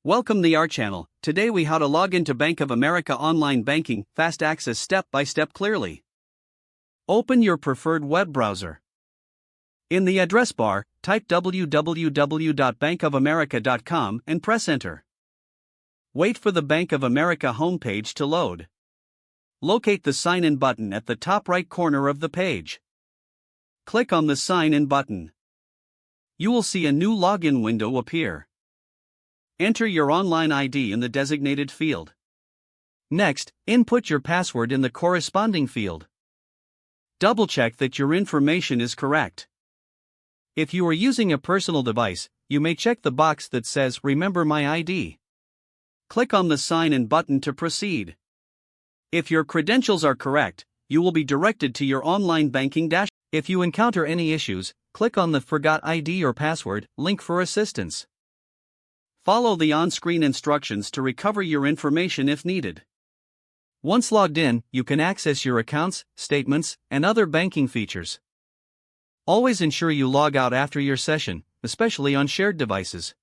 Welcome to our channel. Today we how to log into Bank of America online banking, fast access step by step clearly. Open your preferred web browser. In the address bar, type www.bankofamerica.com and press enter. Wait for the Bank of America homepage to load. Locate the sign in button at the top right corner of the page. Click on the sign in button. You will see a new login window appear. Enter your online ID in the designated field. Next, input your password in the corresponding field. Double-check that your information is correct. If you are using a personal device, you may check the box that says Remember My ID. Click on the Sign In button to proceed. If your credentials are correct, you will be directed to your online banking dashboard. If you encounter any issues, click on the Forgot ID or Password link for assistance. Follow the on-screen instructions to recover your information if needed. Once logged in, you can access your accounts, statements, and other banking features. Always ensure you log out after your session, especially on shared devices.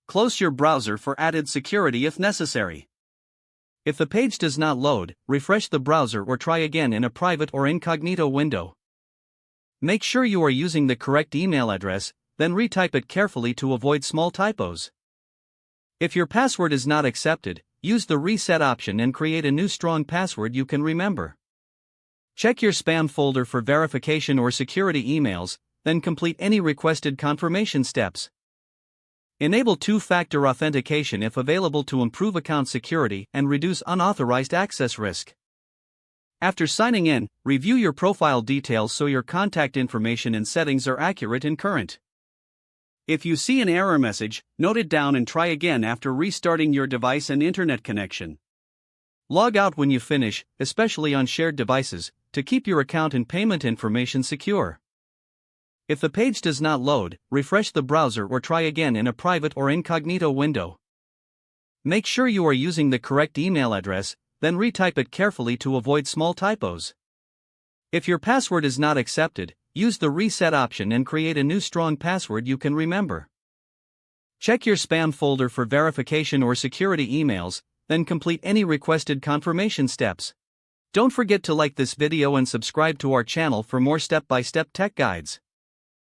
Close your browser for added security if necessary. If the page does not load, refresh the browser or try again in a private or incognito window. Make sure you are using the correct email address, then retype it carefully to avoid small typos. If your password is not accepted, use the reset option and create a new strong password you can remember. Check your spam folder for verification or security emails, then complete any requested confirmation steps. Enable two-factor authentication if available to improve account security and reduce unauthorized access risk. After signing in, review your profile details so your contact information and settings are accurate and current. If you see an error message, note it down and try again after restarting your device and internet connection. Log out when you finish, especially on shared devices, to keep your account and payment information secure. If the page does not load, refresh the browser or try again in a private or incognito window. Make sure you are using the correct email address, then retype it carefully to avoid small typos. If your password is not accepted, use the reset option and create a new strong password you can remember. Check your spam folder for verification or security emails, then complete any requested confirmation steps. Don't forget to like this video and subscribe to our channel for more step-by-step tech guides.